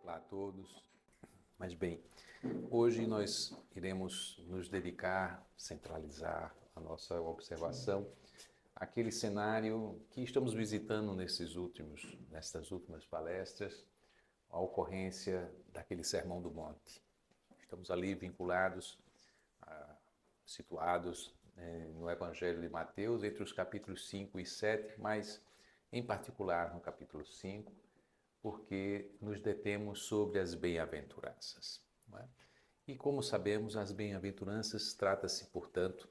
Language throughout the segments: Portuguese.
Olá a todos. Mas bem, hoje nós iremos nos dedicar, centralizar a nossa observação àquele cenário que estamos visitando nestas últimas palestras, a ocorrência daquele Sermão do Monte. Estamos ali vinculados, situados no Evangelho de Mateus, entre os capítulos 5 e 7, mas em particular no capítulo 5, porque nos detemos sobre as bem-aventuranças. Não é? E como sabemos, as bem-aventuranças trata-se, portanto,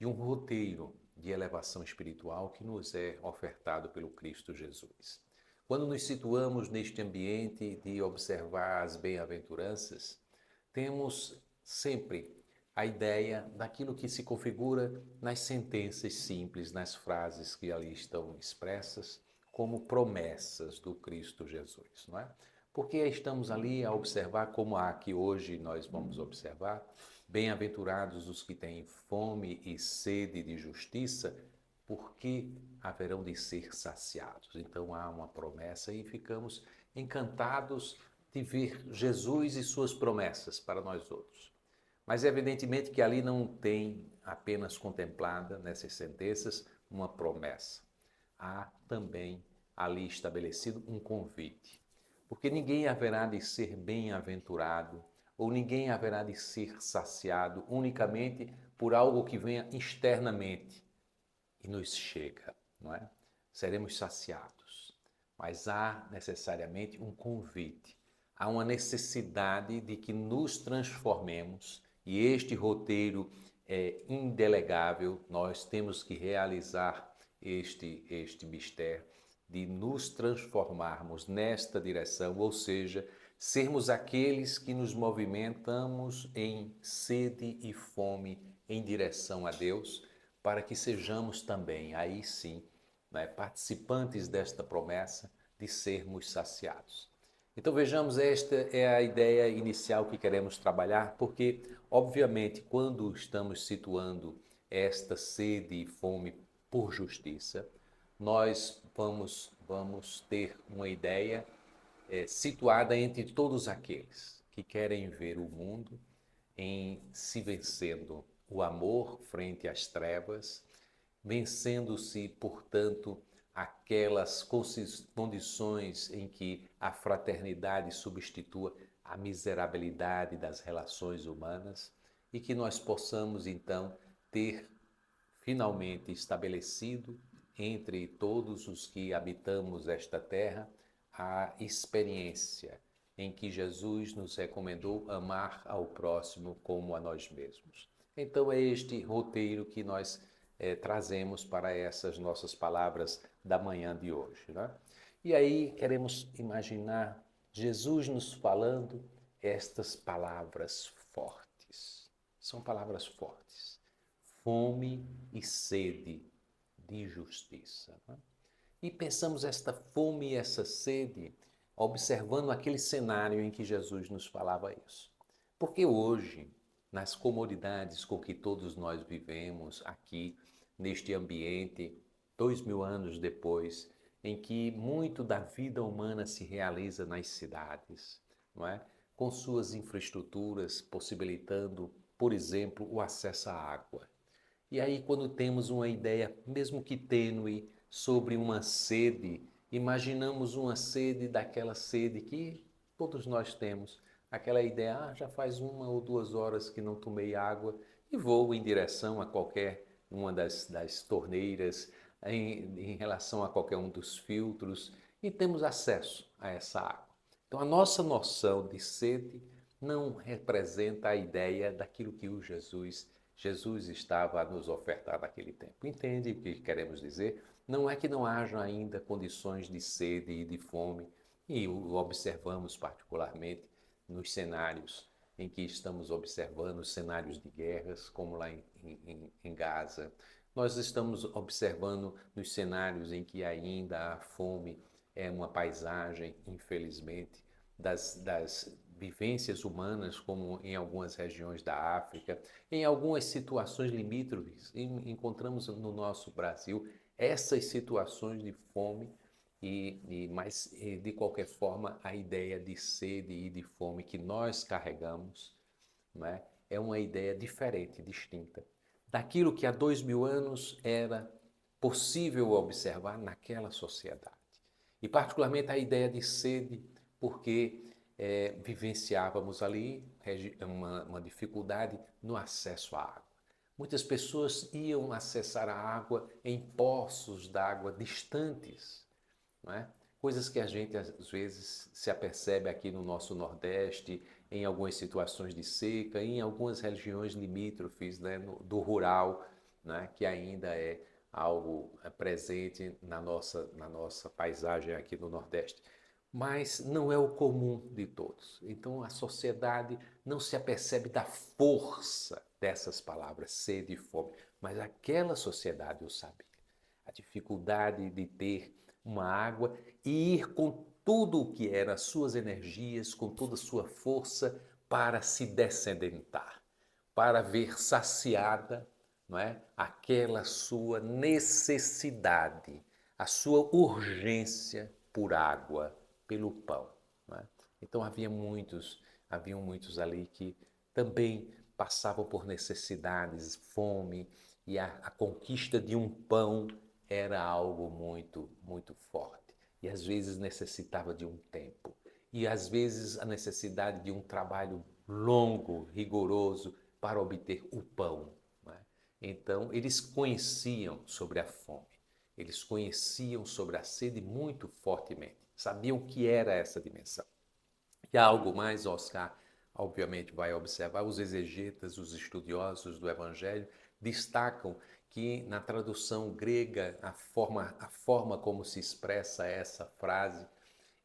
de um roteiro de elevação espiritual que nos é ofertado pelo Cristo Jesus. Quando nos situamos neste ambiente de observar as bem-aventuranças, temos sempre a ideia daquilo que se configura nas sentenças simples, nas frases que ali estão expressas, como promessas do Cristo Jesus, não é? Porque estamos ali a observar, como aqui hoje nós vamos observar, bem-aventurados os que têm fome e sede de justiça, porque haverão de ser saciados. Então há uma promessa e ficamos encantados de ver Jesus e suas promessas para nós outros. Mas evidentemente que ali não tem apenas contemplada nessas sentenças uma promessa. Há também ali estabelecido um convite. Porque ninguém haverá de ser bem-aventurado ou ninguém haverá de ser saciado unicamente por algo que venha externamente e nos chega, não é? Seremos saciados, mas há necessariamente um convite, há uma necessidade de que nos transformemos e este roteiro é indelegável, nós temos que realizar este mistério de nos transformarmos nesta direção, ou seja, sermos aqueles que nos movimentamos em sede e fome em direção a Deus, para que sejamos também, aí sim, né, participantes desta promessa de sermos saciados. Então vejamos, esta é a ideia inicial que queremos trabalhar, porque, obviamente, quando estamos situando esta sede e fome por justiça, nós vamos ter uma ideia situada entre todos aqueles que querem ver o mundo em se vencendo o amor frente às trevas, vencendo-se, portanto, aquelas condições em que a fraternidade substitua a miserabilidade das relações humanas e que nós possamos, então, ter finalmente estabelecido entre todos os que habitamos esta terra a experiência em que Jesus nos recomendou amar ao próximo como a nós mesmos. Então é este roteiro que nós trazemos para essas nossas palavras da manhã de hoje, né? E aí queremos imaginar Jesus nos falando estas palavras fortes. São palavras fortes. Fome e sede de justiça, né? E pensamos esta fome e essa sede observando aquele cenário em que Jesus nos falava isso. Porque hoje, nas comodidades com que todos nós vivemos aqui, neste ambiente, 2000 anos depois, em que muito da vida humana se realiza nas cidades, não é? Com suas infraestruturas possibilitando, por exemplo, o acesso à água. E aí, quando temos uma ideia, mesmo que tênue, sobre uma sede, imaginamos uma sede daquela sede que todos nós temos. Aquela ideia, já faz 1 ou 2 horas que não tomei água e vou em direção a qualquer uma das torneiras, em relação a qualquer um dos filtros e temos acesso a essa água. Então, a nossa noção de sede não representa a ideia daquilo que o Jesus estava a nos ofertar naquele tempo. Entende o que queremos dizer? Não é que não haja ainda condições de sede e de fome, e o observamos particularmente nos cenários em que estamos observando cenários de guerras, como lá em Gaza. Nós estamos observando nos cenários em que ainda a fome é uma paisagem, infelizmente, das vivências humanas, como em algumas regiões da África, em algumas situações limítrofes, encontramos no nosso Brasil essas situações de fome Mas, de qualquer forma, a ideia de sede e de fome que nós carregamos, né, é uma ideia diferente, distinta, daquilo que há 2000 anos era possível observar naquela sociedade. E particularmente a ideia de sede, porque vivenciávamos ali uma dificuldade no acesso à água. Muitas pessoas iam acessar a água em poços d'água distantes, não é? Coisas que a gente às vezes se apercebe aqui no nosso Nordeste, em algumas situações de seca, em algumas regiões limítrofes, né, do rural, né, que ainda é algo presente na nossa paisagem aqui no Nordeste. Mas não é o comum de todos. Então a sociedade não se apercebe da força dessas palavras, sede e fome, mas aquela sociedade o sabia. A dificuldade de ter uma água e ir com tudo o que era suas energias, com toda a sua força para se descedentar, para ver saciada, não é, aquela sua necessidade, a sua urgência por água, pelo pão. Não é? Então haviam muitos ali que também passavam por necessidades, fome, e a conquista de um pão era algo muito, muito forte. E às vezes necessitava de um tempo. E às vezes a necessidade de um trabalho longo, rigoroso, para obter o pão. Não é? Então, eles conheciam sobre a fome. Eles conheciam sobre a sede muito fortemente. Sabiam o que era essa dimensão. E há algo mais, Oscar, obviamente vai observar, os exegetas, os estudiosos do Evangelho, destacam que na tradução grega, a forma como se expressa essa frase,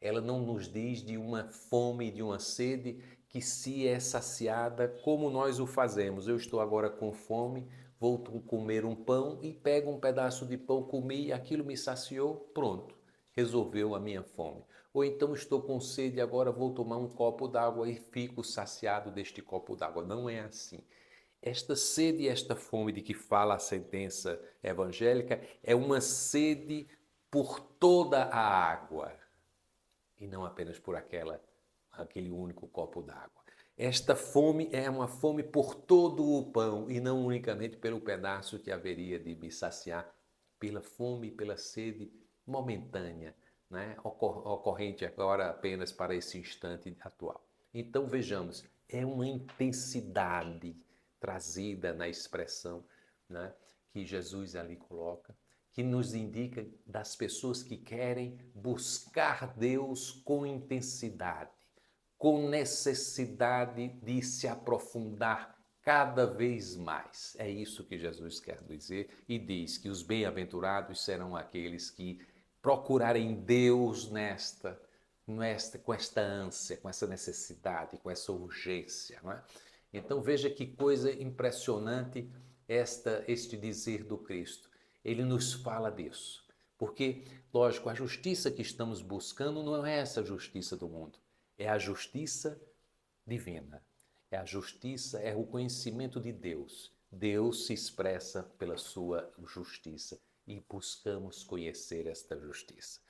ela não nos diz de uma fome, de uma sede que se é saciada como nós o fazemos. Eu estou agora com fome, vou comer um pão e pego um pedaço de pão, comi e aquilo me saciou, pronto, resolveu a minha fome. Ou então estou com sede e agora vou tomar um copo d'água e fico saciado deste copo d'água. Não é assim. Esta sede e esta fome de que fala a sentença evangélica é uma sede por toda a água e não apenas por aquele único copo d'água. Esta fome é uma fome por todo o pão e não unicamente pelo pedaço que haveria de me saciar, pela fome e pela sede momentânea, né? Ocorrente agora apenas para esse instante atual. Então vejamos, é uma intensidade trazida na expressão, né, que Jesus ali coloca, que nos indica das pessoas que querem buscar Deus com intensidade, com necessidade de se aprofundar cada vez mais. É isso que Jesus quer dizer e diz que os bem-aventurados serão aqueles que procurarem Deus com esta ânsia, com essa necessidade, com essa urgência. Não é? Então veja que coisa impressionante este dizer do Cristo. Ele nos fala disso. Porque, lógico, a justiça que estamos buscando não é essa justiça do mundo. É a justiça divina. É a justiça, é o conhecimento de Deus. Deus se expressa pela sua justiça e buscamos conhecer esta justiça.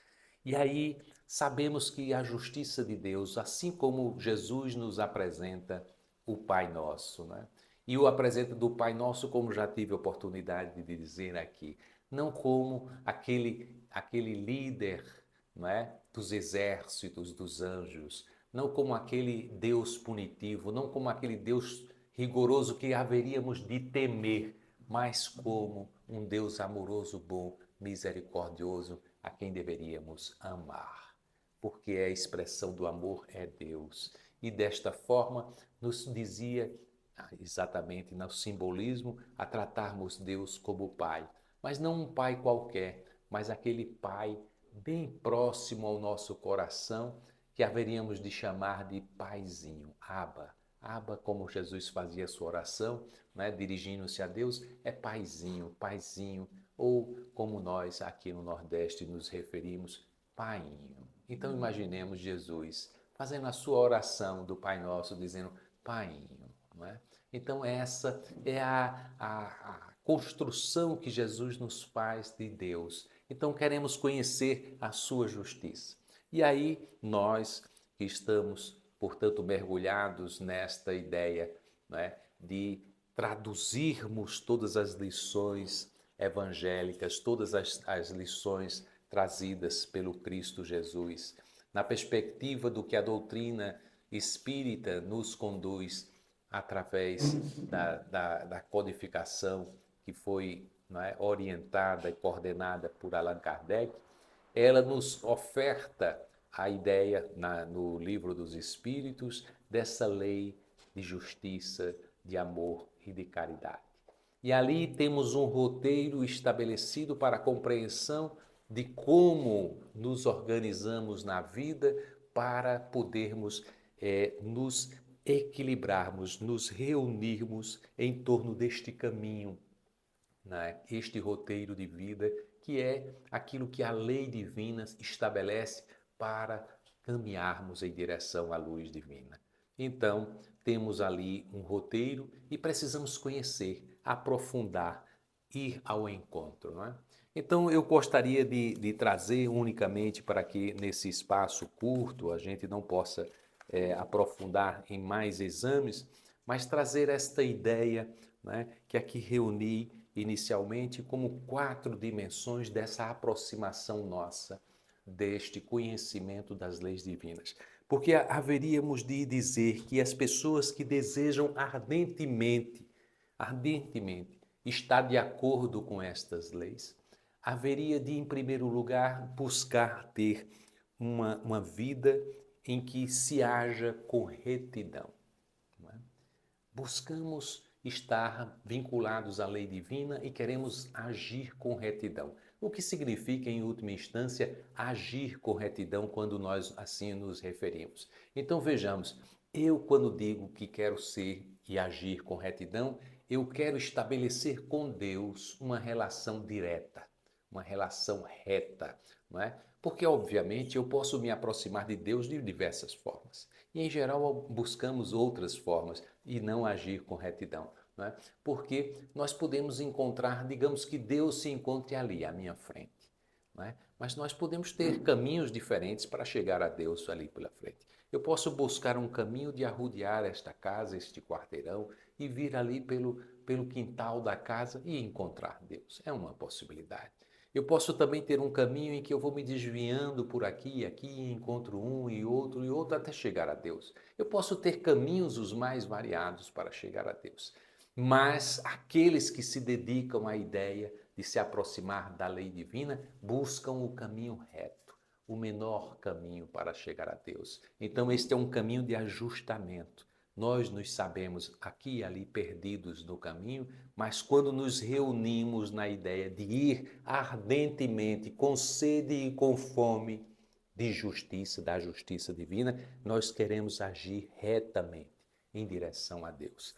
E aí sabemos que a justiça de Deus, assim como Jesus nos apresenta o Pai Nosso, né? E o apresenta do Pai Nosso, como já tive a oportunidade de dizer aqui, não como aquele líder, não é, dos exércitos, dos anjos, não como aquele Deus punitivo, não como aquele Deus rigoroso que haveríamos de temer, mas como um Deus amoroso, bom, misericordioso, a quem deveríamos amar. Porque a expressão do amor é Deus. E desta forma nos dizia exatamente no simbolismo a tratarmos Deus como Pai. Mas não um Pai qualquer, mas aquele Pai bem próximo ao nosso coração, que haveríamos de chamar de Paizinho, Abba. Abba, como Jesus fazia a sua oração, né, dirigindo-se a Deus, é Paizinho, Paizinho, ou como nós aqui no Nordeste nos referimos, Painho. Então imaginemos Jesus fazendo a sua oração do Pai Nosso, dizendo Painho, não é? Então essa é a construção que Jesus nos faz de Deus. Então queremos conhecer a sua justiça. E aí nós que estamos, portanto, mergulhados nesta ideia, né, de traduzirmos todas as lições evangélicas, todas as lições trazidas pelo Cristo Jesus, na perspectiva do que a doutrina espírita nos conduz através da codificação que foi, não é, orientada e coordenada por Allan Kardec. Ela nos oferta a ideia no Livro dos Espíritos dessa lei de justiça, de amor e de caridade. E ali temos um roteiro estabelecido para a compreensão de como nos organizamos na vida para podermos nos equilibrarmos, nos reunirmos em torno deste caminho, né? Este roteiro de vida que é aquilo que a lei divina estabelece para caminharmos em direção à luz divina. Então, temos ali um roteiro e precisamos conhecer, aprofundar, ir ao encontro, não é? Então, eu gostaria de trazer unicamente para que nesse espaço curto a gente não possa aprofundar em mais exames, mas trazer esta ideia, né, que aqui reuni inicialmente como 4 dimensões dessa aproximação nossa deste conhecimento das leis divinas. Porque haveríamos de dizer que as pessoas que desejam ardentemente estar de acordo com estas leis, haveria de, em primeiro lugar, buscar ter uma vida em que se haja com retidão. Não é? Buscamos estar vinculados à lei divina e queremos agir com retidão. O que significa, em última instância, agir com retidão quando nós assim nos referimos. Então vejamos, eu quando digo que quero ser e agir com retidão, eu quero estabelecer com Deus uma relação direta, uma relação reta, não é? Porque, obviamente, eu posso me aproximar de Deus de diversas formas. E, em geral, buscamos outras formas e não agir com retidão, não é? Porque nós podemos encontrar, digamos que Deus se encontre ali, à minha frente, não é? Mas nós podemos ter caminhos diferentes para chegar a Deus ali pela frente. Eu posso buscar um caminho de arrodear esta casa, este quarteirão, e vir ali pelo quintal da casa e encontrar Deus. É uma possibilidade. Eu posso também ter um caminho em que eu vou me desviando por aqui e aqui, e encontro um e outro até chegar a Deus. Eu posso ter caminhos os mais variados para chegar a Deus. Mas aqueles que se dedicam à ideia de se aproximar da lei divina buscam o caminho reto, o menor caminho para chegar a Deus. Então este é um caminho de ajustamento. Nós nos sabemos aqui e ali perdidos no caminho, mas quando nos reunimos na ideia de ir ardentemente, com sede e com fome de justiça, da justiça divina, nós queremos agir retamente em direção a Deus.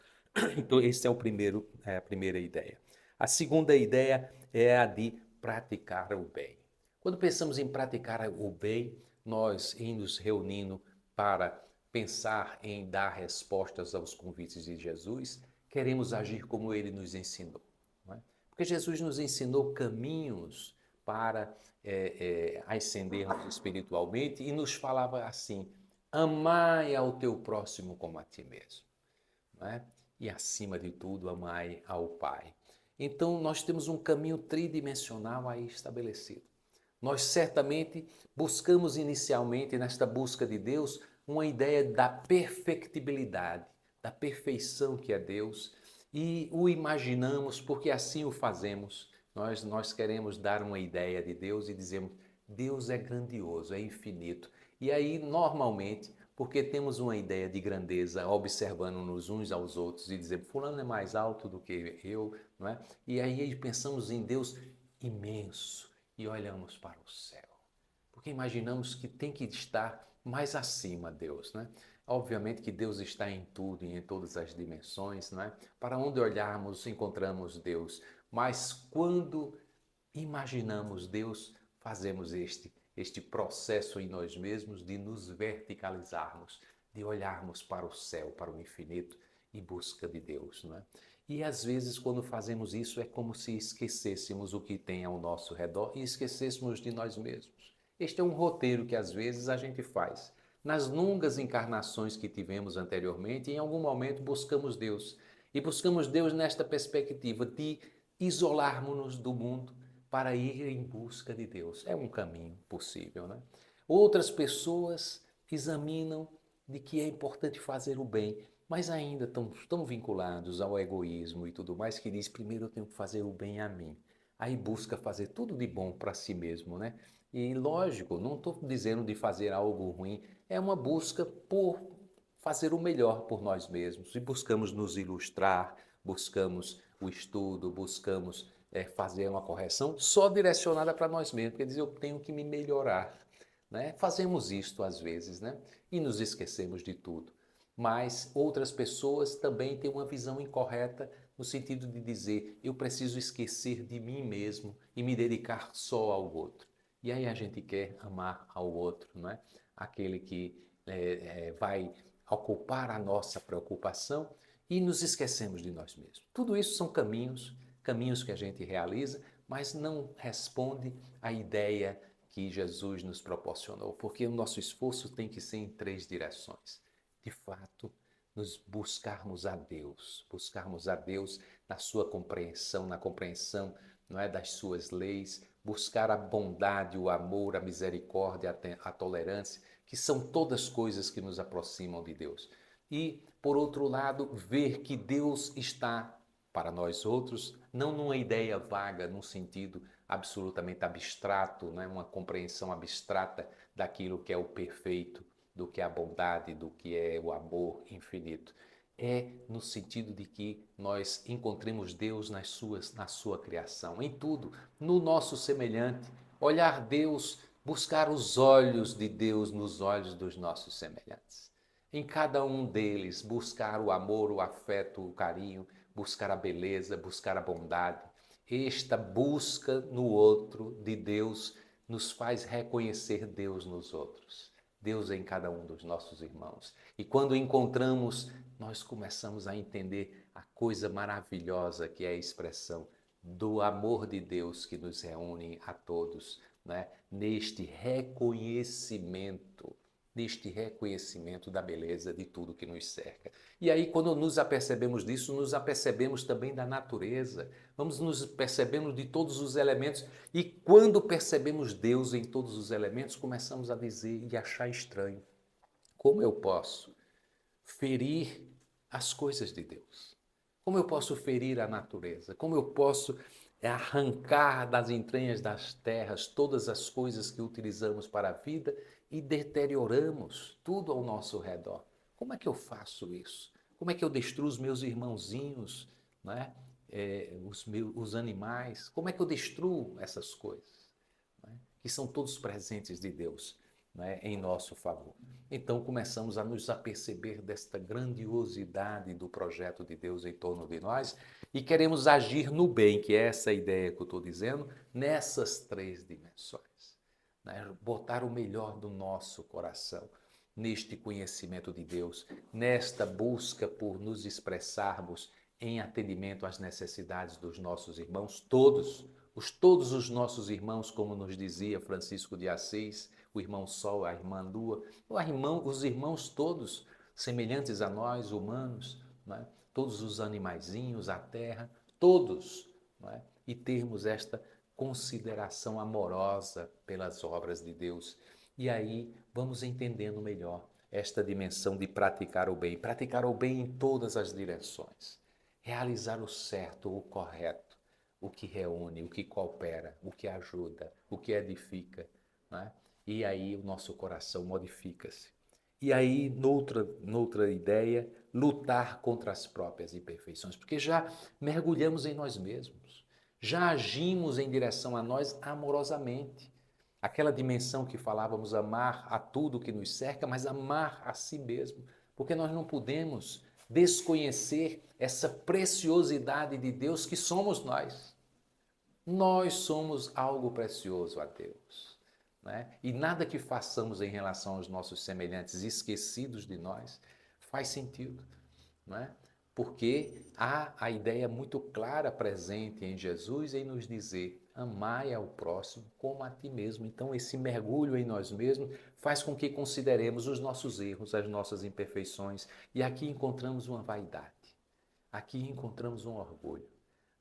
Então, essa é a primeira ideia. A segunda ideia é a de praticar o bem. Quando pensamos em praticar o bem, nós, em nos reunindo para pensar em dar respostas aos convites de Jesus, queremos agir como ele nos ensinou. Não é? Porque Jesus nos ensinou caminhos para ascendermos espiritualmente e nos falava assim: amai ao teu próximo como a ti mesmo. Não é? E acima de tudo, amai ao Pai. Então, nós temos um caminho tridimensional aí estabelecido. Nós certamente buscamos inicialmente, nesta busca de Deus, uma ideia da perfectibilidade, da perfeição que é Deus, e o imaginamos porque assim o fazemos. Nós queremos dar uma ideia de Deus e dizemos, Deus é grandioso, é infinito. E aí, normalmente, porque temos uma ideia de grandeza observando-nos uns aos outros e dizendo, fulano é mais alto do que eu, não é? E aí pensamos em Deus imenso e olhamos para o céu. Porque imaginamos que tem que estar mais acima Deus, né? Obviamente que Deus está em tudo e em todas as dimensões, não é? Para onde olharmos, encontramos Deus. Mas quando imaginamos Deus, fazemos este processo em nós mesmos de nos verticalizarmos, de olharmos para o céu, para o infinito, em busca de Deus, não é? E às vezes, quando fazemos isso, é como se esquecêssemos o que tem ao nosso redor e esquecêssemos de nós mesmos. Este é um roteiro que às vezes a gente faz. Nas longas encarnações que tivemos anteriormente, em algum momento buscamos Deus. E buscamos Deus nesta perspectiva de isolarmos-nos do mundo para ir em busca de Deus. É um caminho possível, né? Outras pessoas examinam de que é importante fazer o bem, mas ainda estão vinculados ao egoísmo e tudo mais, que diz, primeiro eu tenho que fazer o bem a mim. Aí busca fazer tudo de bom para si mesmo, né? E lógico, não estou dizendo de fazer algo ruim, é uma busca por fazer o melhor por nós mesmos. E buscamos nos ilustrar, buscamos o estudo, buscamos fazer uma correção só direcionada para nós mesmos, quer dizer, eu tenho que me melhorar. Né? Fazemos isto às vezes, né? E nos esquecemos de tudo. Mas outras pessoas também têm uma visão incorreta no sentido de dizer, eu preciso esquecer de mim mesmo e me dedicar só ao outro. E aí a gente quer amar ao outro, não é? Aquele que vai ocupar a nossa preocupação e nos esquecemos de nós mesmos. Tudo isso são caminhos que a gente realiza, mas não responde à ideia que Jesus nos proporcionou, porque o nosso esforço tem que ser em três direções. De fato, nos buscarmos a Deus na sua compreensão, na compreensão, não é, das suas leis, buscar a bondade, o amor, a misericórdia, a tolerância, que são todas coisas que nos aproximam de Deus. E, por outro lado, ver que Deus está para nós outros, não numa ideia vaga, num sentido absolutamente abstrato, né? Uma compreensão abstrata daquilo que é o perfeito, do que é a bondade, do que é o amor infinito. É no sentido de que nós encontremos Deus na sua criação, em tudo, no nosso semelhante, olhar Deus, buscar os olhos de Deus nos olhos dos nossos semelhantes. Em cada um deles, buscar o amor, o afeto, o carinho, buscar a beleza, buscar a bondade. Esta busca no outro de Deus nos faz reconhecer Deus nos outros. Deus em cada um dos nossos irmãos. E quando encontramos, nós começamos a entender a coisa maravilhosa que é a expressão do amor de Deus que nos reúne a todos, né? Neste reconhecimento da beleza de tudo que nos cerca. E aí, quando nos apercebemos disso, nos apercebemos também da natureza, vamos nos percebendo de todos os elementos, e quando percebemos Deus em todos os elementos, começamos a dizer e achar estranho. Como eu posso ferir as coisas de Deus? Como eu posso ferir a natureza? Como eu posso arrancar das entranhas das terras todas as coisas que utilizamos para a vida e deterioramos tudo ao nosso redor? Como é que eu faço isso? Como é que eu destruo os meus irmãozinhos, né? Os animais? Como é que eu destruo essas coisas, né? Que são todos presentes de Deus, né? Em nosso favor. Então começamos a nos aperceber desta grandiosidade do projeto de Deus em torno de nós e queremos agir no bem, que é essa ideia que eu estou dizendo, nessas três dimensões. Né? Botar o melhor do nosso coração neste conhecimento de Deus, nesta busca por nos expressarmos em atendimento às necessidades dos nossos irmãos, todos os nossos irmãos, como nos dizia Francisco de Assis, o irmão Sol, a irmã Lua, os irmãos todos semelhantes a nós, humanos, né? Todos os animaizinhos, a terra, todos, né? E termos esta consideração amorosa pelas obras de Deus. E aí vamos entendendo melhor esta dimensão de praticar o bem em todas as direções, realizar o certo, o correto, o que reúne, o que coopera, o que ajuda, o que edifica, né? E aí o nosso coração modifica-se. E aí, noutra ideia, lutar contra as próprias imperfeições, porque já mergulhamos em nós mesmos, já agimos em direção a nós amorosamente. Aquela dimensão que falávamos, amar a tudo que nos cerca, mas amar a si mesmo, porque nós não podemos desconhecer essa preciosidade de Deus que somos nós. Nós somos algo precioso a Deus, né? E nada que façamos em relação aos nossos semelhantes esquecidos de nós faz sentido, não é? porque há a ideia muito clara presente em Jesus em nos dizer: amai ao próximo como a ti mesmo. Então, esse mergulho em nós mesmos faz com que consideremos os nossos erros, as nossas imperfeições, e aqui encontramos uma vaidade, aqui encontramos um orgulho,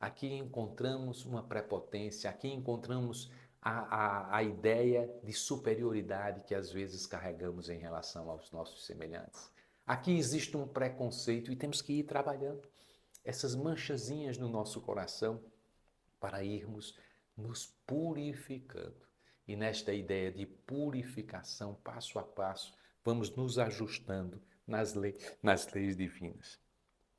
aqui encontramos uma prepotência, aqui encontramos a ideia de superioridade que às vezes carregamos em relação aos nossos semelhantes. Aqui existe um preconceito e temos que ir trabalhando essas manchazinhas no nosso coração para irmos nos purificando. E nesta ideia de purificação, passo a passo, vamos nos ajustando nas leis divinas.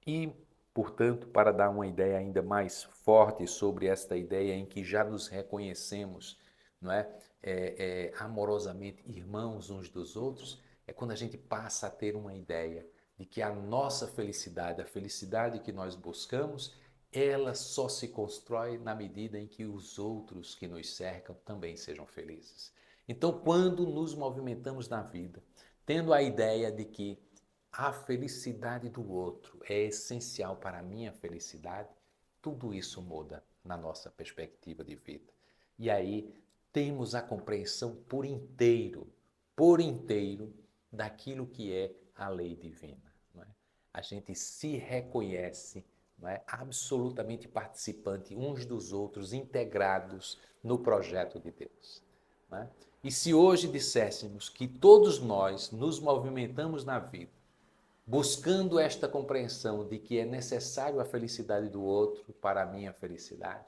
E, portanto, para dar uma ideia ainda mais forte sobre esta ideia em que já nos reconhecemos, não é? Amorosamente irmãos uns dos outros, é quando a gente passa a ter uma ideia de que a nossa felicidade, a felicidade que nós buscamos, ela só se constrói na medida em que os outros que nos cercam também sejam felizes. Então, quando nos movimentamos na vida, tendo a ideia de que a felicidade do outro é essencial para a minha felicidade, tudo isso muda na nossa perspectiva de vida. E aí temos a compreensão por inteiro, daquilo que é a lei divina. Não é? A gente se reconhece, não é? Absolutamente participante uns dos outros, integrados no projeto de Deus. Não é? E se hoje disséssemos que todos nós nos movimentamos na vida, buscando esta compreensão de que é necessário a felicidade do outro para a minha felicidade,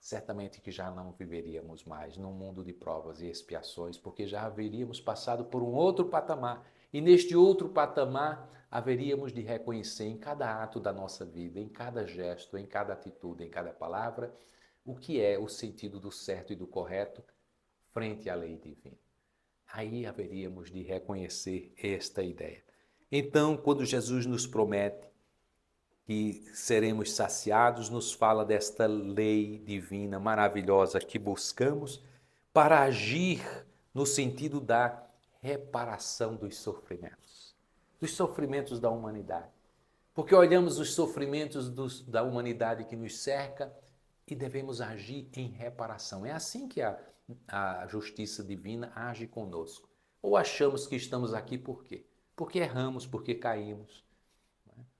certamente que já não viveríamos mais num mundo de provas e expiações, porque já haveríamos passado por um outro patamar. E neste outro patamar, haveríamos de reconhecer em cada ato da nossa vida, em cada gesto, em cada atitude, em cada palavra, o que é o sentido do certo e do correto frente à lei divina. Aí haveríamos de reconhecer esta ideia. Então, quando Jesus nos promete que seremos saciados, nos fala desta lei divina maravilhosa que buscamos para agir no sentido da reparação dos sofrimentos da humanidade. Porque olhamos os sofrimentos da humanidade que nos cerca e devemos agir em reparação. É assim que a justiça divina age conosco. Ou achamos que estamos aqui por quê? Porque erramos, porque caímos,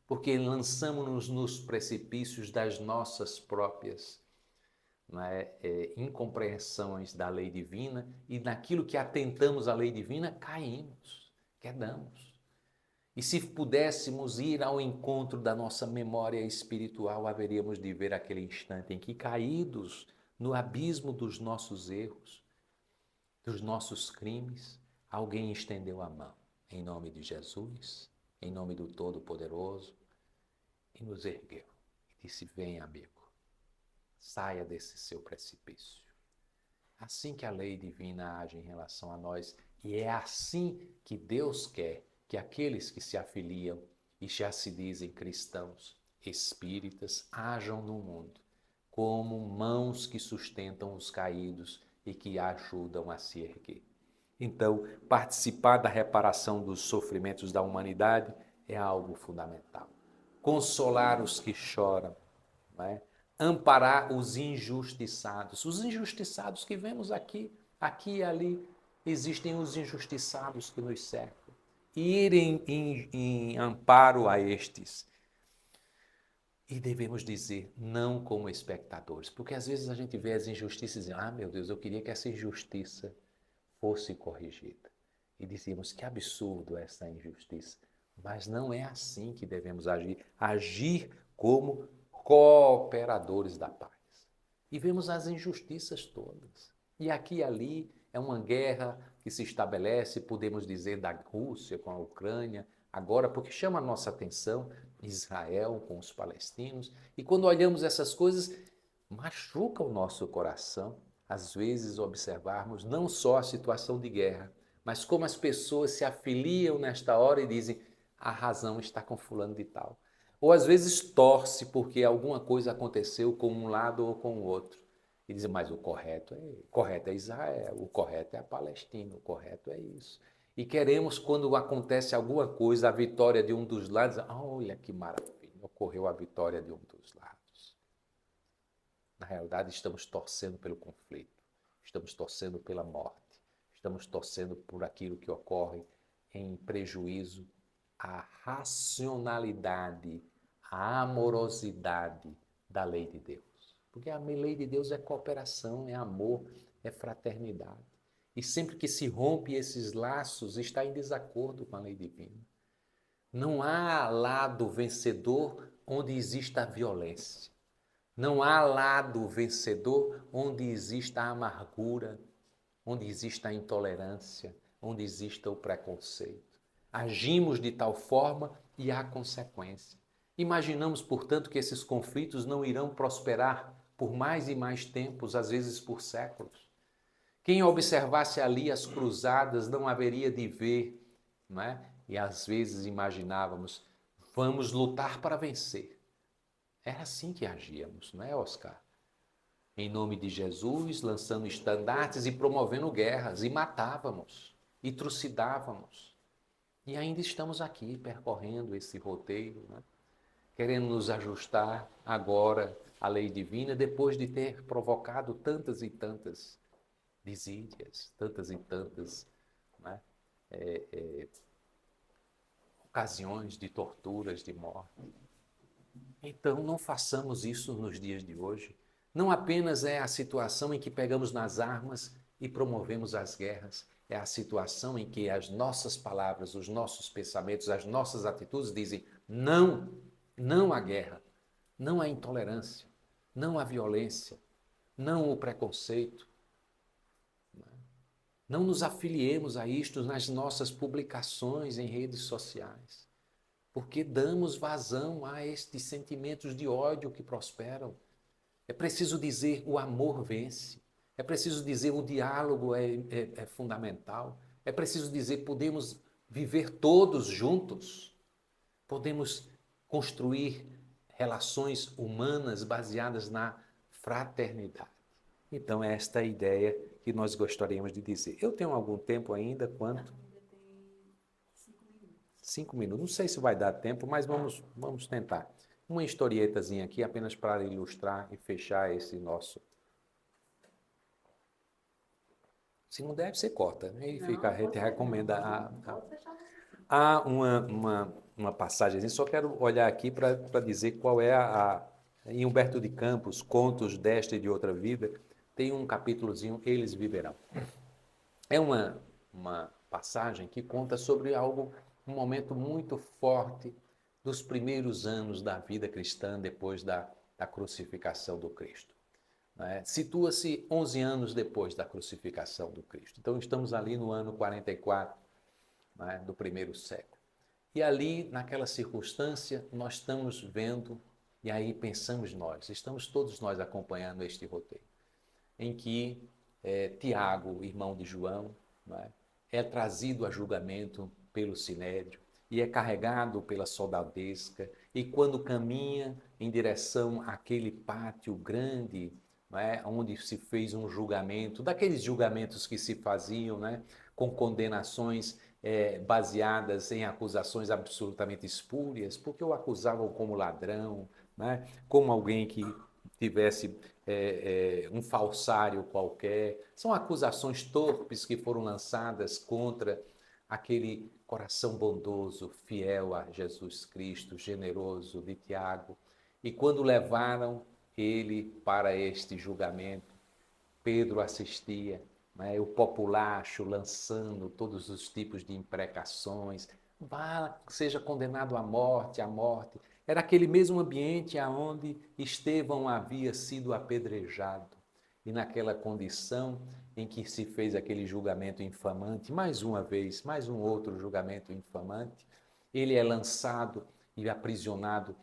porque lançamos-nos nos precipícios das nossas próprias incompreensões da lei divina e naquilo que atentamos à lei divina, caímos, quedamos. E se pudéssemos ir ao encontro da nossa memória espiritual, haveríamos de ver aquele instante em que, caídos no abismo dos nossos erros, dos nossos crimes, alguém estendeu a mão, em nome de Jesus, em nome do Todo-Poderoso, e nos ergueu. E disse: vem, amigo, saia desse seu precipício. Assim que a lei divina age em relação a nós, e é assim que Deus quer que aqueles que se afiliam e já se dizem cristãos, espíritas, hajam no mundo, como mãos que sustentam os caídos e que ajudam a se erguer. Então, participar da reparação dos sofrimentos da humanidade é algo fundamental. Consolar os que choram, não é? Amparar os injustiçados que vemos aqui e ali, existem os injustiçados que nos cercam. Ir em amparo a estes. E devemos dizer, não como espectadores, porque às vezes a gente vê as injustiças e diz: meu Deus, eu queria que essa injustiça fosse corrigida. E dizíamos: que absurdo essa injustiça. Mas não é assim que devemos agir. Agir como cooperadores da paz. E vemos as injustiças todas. E aqui e ali é uma guerra que se estabelece, podemos dizer, da Rússia com a Ucrânia, agora, porque chama a nossa atenção Israel com os palestinos. E quando olhamos essas coisas, machuca o nosso coração, às vezes, observarmos não só a situação de guerra, mas como as pessoas se afiliam nesta hora e dizem: a razão está com fulano de tal. Ou às vezes torce porque alguma coisa aconteceu com um lado ou com o outro. E dizem: mas o correto é Israel, o correto é a Palestina, o correto é isso. E queremos, quando acontece alguma coisa, a vitória de um dos lados, olha que maravilha. ocorreu a vitória de um dos lados. Na realidade, estamos torcendo pelo conflito, estamos torcendo pela morte, estamos torcendo por aquilo que ocorre em prejuízo à racionalidade, à amorosidade da lei de Deus. Porque a lei de Deus é cooperação, é amor, é fraternidade. E sempre que se rompe esses laços, está em desacordo com a lei divina. Não há lado vencedor onde exista a violência. Não há lado vencedor onde exista a amargura, onde exista a intolerância, onde exista o preconceito. Agimos de tal forma e há consequência. Imaginamos, portanto, que esses conflitos não irão prosperar por mais e mais tempos, às vezes por séculos. Quem observasse ali as cruzadas não haveria de ver, não é? E às vezes imaginávamos, vamos lutar para vencer. Era assim que agíamos, não é, Oscar? Em nome de Jesus, lançando estandartes e promovendo guerras, e matávamos, e trucidávamos. E ainda estamos aqui percorrendo esse roteiro, né? Querendo nos ajustar agora à lei divina, depois de ter provocado tantas e tantas desídias, tantas e tantas, né? Ocasiões de torturas, de morte. Então, não façamos isso nos dias de hoje. Não apenas é a situação em que pegamos nas armas e promovemos as guerras, é a situação em que as nossas palavras, os nossos pensamentos, as nossas atitudes dizem não, não à guerra, não à intolerância, não à violência, não ao preconceito. Não nos afiliemos a isto nas nossas publicações em redes sociais, porque damos vazão a estes sentimentos de ódio que prosperam. É preciso dizer o amor vence, é preciso dizer o diálogo é fundamental, é preciso dizer podemos viver todos juntos, podemos construir relações humanas baseadas na fraternidade. Então, é esta a ideia que nós gostaríamos de dizer. Eu tenho algum tempo ainda? Quanto? Ainda tem 5 minutos. 5 minutos. Não sei se vai dar tempo, mas vamos tentar. Uma historietazinha aqui, apenas para ilustrar e fechar esse nosso. Se não der, você corta, né? E fica, a gente recomenda. Pode fechar você. Há uma passagem, só quero olhar aqui para dizer qual é em Humberto de Campos, Contos desta e de outra vida, tem um capítulozinho, Eles Viverão. É uma passagem que conta sobre um momento muito forte dos primeiros anos da vida cristã depois da crucificação do Cristo. Situa-se 11 anos depois da crucificação do Cristo. Então estamos ali no ano 44, do primeiro século. E ali, naquela circunstância, nós estamos vendo, e aí pensamos estamos todos nós acompanhando este roteiro, em que Tiago, irmão de João, é trazido a julgamento pelo Sinédrio e é carregado pela soldadesca, e quando caminha em direção àquele pátio grande, onde se fez um julgamento, daqueles julgamentos que se faziam, com condenações baseadas em acusações absolutamente espúrias, porque o acusavam como ladrão, como alguém que tivesse um falsário qualquer. São acusações torpes que foram lançadas contra aquele coração bondoso, fiel a Jesus Cristo, generoso de Tiago. E quando levaram ele para este julgamento, Pedro assistia, o populacho lançando todos os tipos de imprecações, seja condenado à morte, à morte. Era aquele mesmo ambiente onde Estevão havia sido apedrejado. E naquela condição em que se fez aquele julgamento infamante, mais uma vez, mais um outro julgamento infamante, ele é lançado e aprisionado,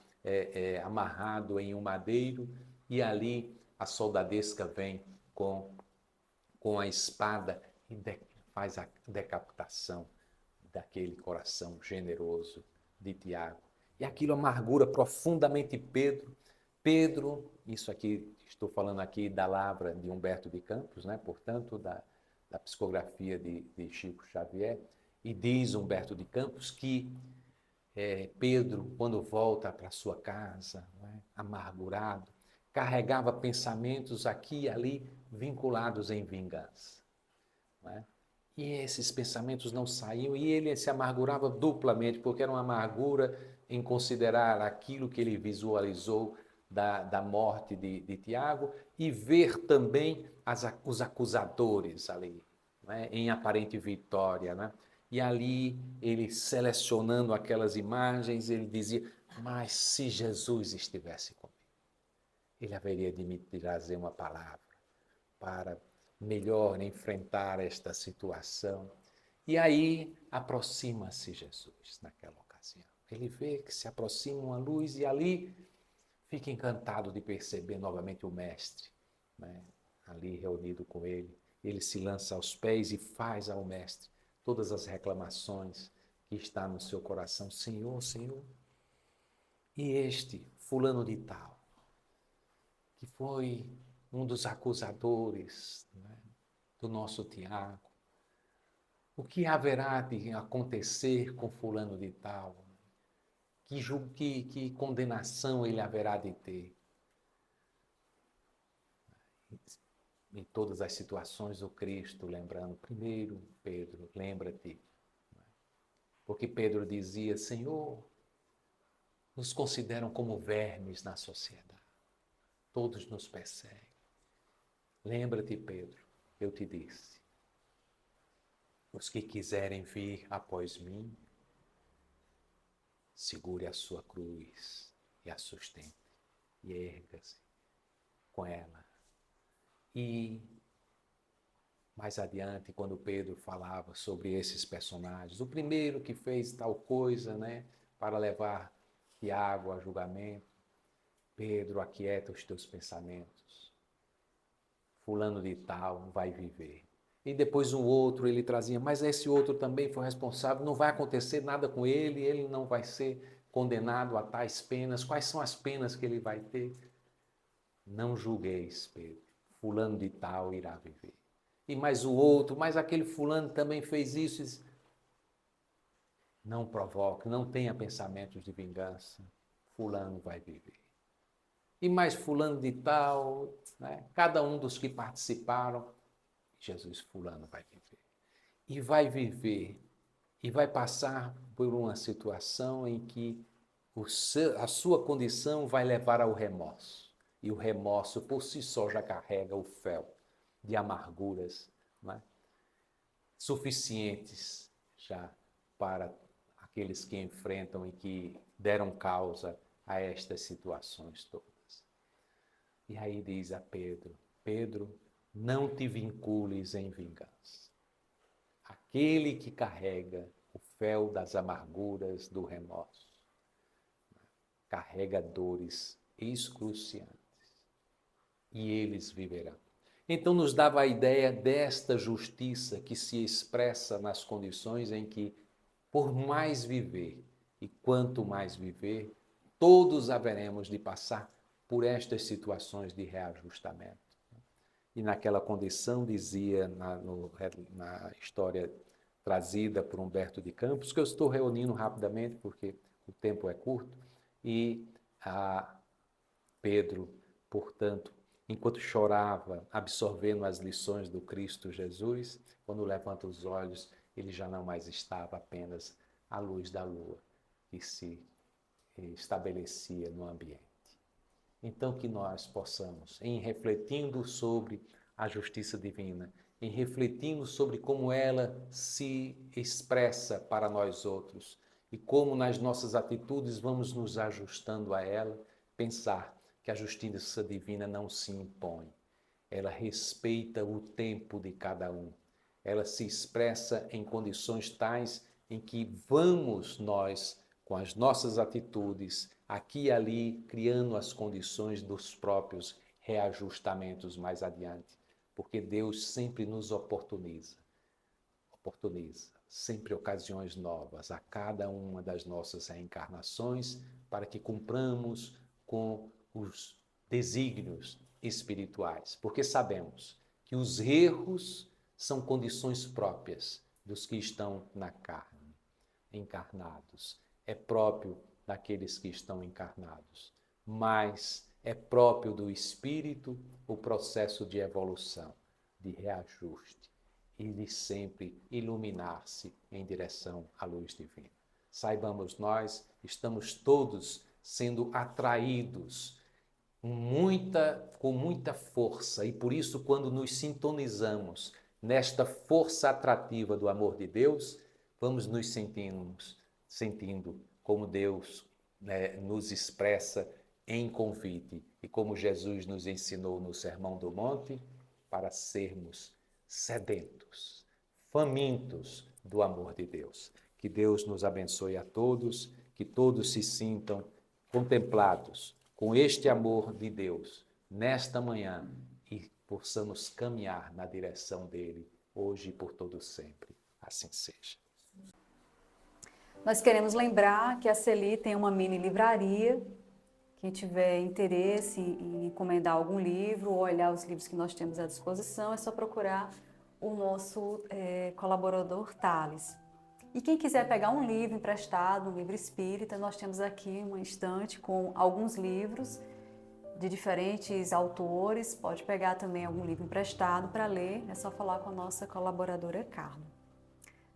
amarrado em um madeiro, e ali a soldadesca vem com a espada e faz a decapitação daquele coração generoso de Tiago. E aquilo amargura profundamente Pedro. Pedro, isso aqui, estou falando aqui da lavra de Humberto de Campos, portanto, da psicografia de Chico Xavier, e diz Humberto de Campos que Pedro, quando volta para sua casa, né, amargurado, carregava pensamentos aqui e ali vinculados em vingança. Né? E esses pensamentos não saíam e ele se amargurava duplamente, porque era uma amargura em considerar aquilo que ele visualizou da morte de Tiago e ver também os acusadores ali, né, em aparente vitória. Né? E ali ele selecionando aquelas imagens, ele dizia, mas se Jesus estivesse comigo, ele haveria de me trazer uma palavra para melhor enfrentar esta situação. E aí aproxima-se Jesus naquela ocasião. Ele vê que se aproxima uma luz e ali fica encantado de perceber novamente o mestre, né, ali reunido com ele. Ele se lança aos pés e faz ao mestre todas as reclamações que está no seu coração. Senhor, Senhor, e este fulano de tal, que foi um dos acusadores, né, do nosso Tiago, o que haverá de acontecer com fulano de tal? Que condenação ele haverá de ter? Em todas as situações o Cristo lembrando, primeiro, Pedro, lembra-te. Porque Pedro dizia, Senhor, nos consideram como vermes na sociedade. Todos nos perseguem. Lembra-te, Pedro, eu te disse. Os que quiserem vir após mim, segure a sua cruz e a sustente. E erga-se com ela. E mais adiante, quando Pedro falava sobre esses personagens, o primeiro que fez tal coisa, né, para levar Tiago a julgamento, Pedro, aquieta os teus pensamentos. Fulano de tal vai viver. E depois um outro ele trazia, mas esse outro também foi responsável, não vai acontecer nada com ele, ele não vai ser condenado a tais penas. Quais são as penas que ele vai ter? Não julgueis, Pedro, fulano de tal irá viver. E mais o outro, mas aquele fulano também fez isso. Não provoque, não tenha pensamentos de vingança, fulano vai viver. E mais fulano de tal, né? Cada um dos que participaram, Jesus, fulano vai viver. E vai viver, e vai passar por uma situação em que a sua condição vai levar ao remorso. E o remorso por si só já carrega o fel de amarguras, né, suficientes já para aqueles que enfrentam e que deram causa a estas situações todas. E aí diz a Pedro, Pedro, não te vincules em vingança. Aquele que carrega o fel das amarguras do remorso, carrega dores excruciantes, e eles viverão. Então nos dava a ideia desta justiça que se expressa nas condições em que, por mais viver, e quanto mais viver, todos haveremos de passar por estas situações de reajustamento. E naquela condição, dizia na história trazida por Humberto de Campos, que eu estou reunindo rapidamente porque o tempo é curto, e a Pedro, portanto, enquanto chorava, absorvendo as lições do Cristo Jesus, quando levanta os olhos, ele já não mais estava apenas à luz da lua que se estabelecia no ambiente. Então que nós possamos, em refletindo sobre a justiça divina, em refletindo sobre como ela se expressa para nós outros e como nas nossas atitudes vamos nos ajustando a ela, pensar que a justiça divina não se impõe, ela respeita o tempo de cada um, ela se expressa em condições tais em que vamos nós, com as nossas atitudes, aqui e ali, criando as condições dos próprios reajustamentos mais adiante, porque Deus sempre nos oportuniza sempre ocasiões novas a cada uma das nossas reencarnações para que cumpramos com os desígnios espirituais, porque sabemos que os erros são condições próprias dos que estão na carne, encarnados. é próprio daqueles que estão encarnados, mas é próprio do espírito o processo de evolução, de reajuste e de sempre iluminar-se em direção à luz divina. Saibamos nós, estamos todos sendo atraídos com muita força, e por isso, quando nos sintonizamos nesta força atrativa do amor de Deus, vamos nos sentindo como Deus, né, nos expressa em convite, e como Jesus nos ensinou no Sermão do Monte, para sermos sedentos, famintos do amor de Deus. Que Deus nos abençoe a todos, que todos se sintam contemplados com este amor de Deus nesta manhã e possamos caminhar na direção dele hoje e por todo sempre. Assim seja. Nós queremos lembrar que a CELI tem uma mini livraria. Quem tiver interesse em encomendar algum livro ou olhar os livros que nós temos à disposição, é só procurar o nosso colaborador Thales. E quem quiser pegar um livro emprestado, um livro espírita, nós temos aqui uma estante com alguns livros de diferentes autores. Pode pegar também algum livro emprestado para ler, é só falar com a nossa colaboradora Carla.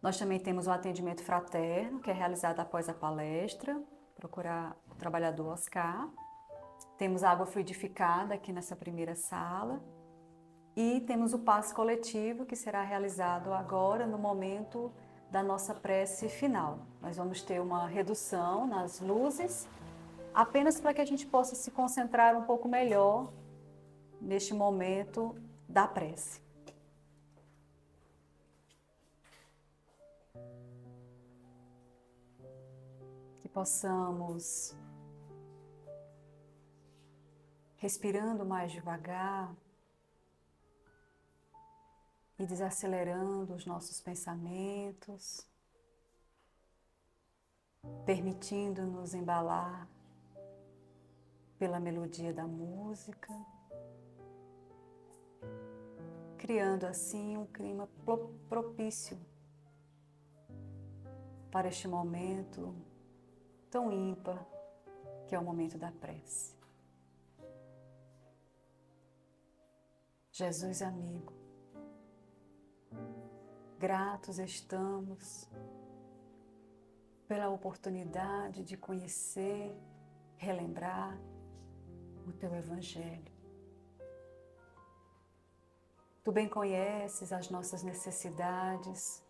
Nós também temos um atendimento fraterno, que é realizado após a palestra, procurar o trabalhador Oscar. Temos água fluidificada aqui nessa primeira sala. E temos o passe coletivo, que será realizado agora, no momento da nossa prece final. Nós vamos ter uma redução nas luzes, apenas para que a gente possa se concentrar um pouco melhor neste momento da prece. Que possamos, respirando mais devagar e desacelerando os nossos pensamentos, permitindo-nos embalar pela melodia da música, criando assim um clima propício para este momento tão ímpar que é o momento da prece. Jesus amigo, gratos estamos pela oportunidade de conhecer, relembrar o Teu Evangelho. Tu bem conheces as nossas necessidades,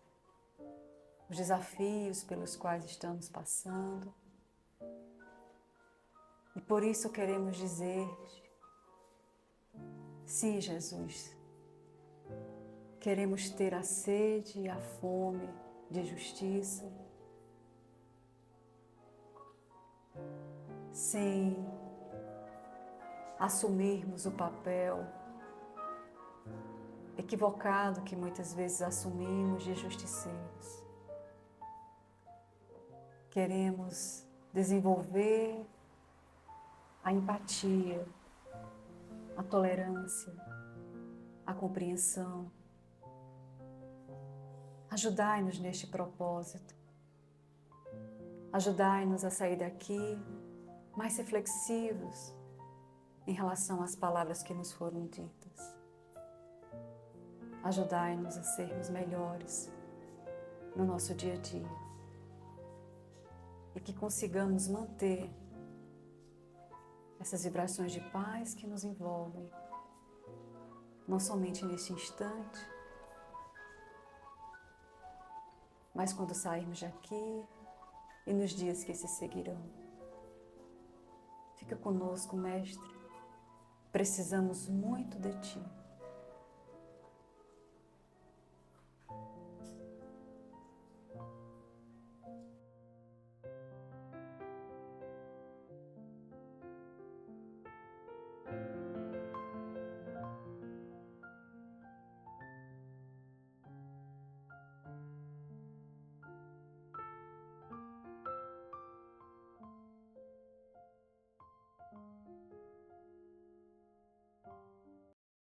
os desafios pelos quais estamos passando. E por isso queremos dizer, sim, Jesus, queremos ter a sede e a fome de justiça, sem assumirmos o papel equivocado que muitas vezes assumimos de justiceiros. Queremos desenvolver a empatia, a tolerância, a compreensão. Ajudai-nos neste propósito. Ajudai-nos a sair daqui mais reflexivos em relação às palavras que nos foram ditas. Ajudai-nos a sermos melhores no nosso dia a dia e que consigamos manter essas vibrações de paz que nos envolvem, não somente neste instante, mas quando sairmos daqui e nos dias que se seguirão. Fica conosco, Mestre. Precisamos muito de Ti.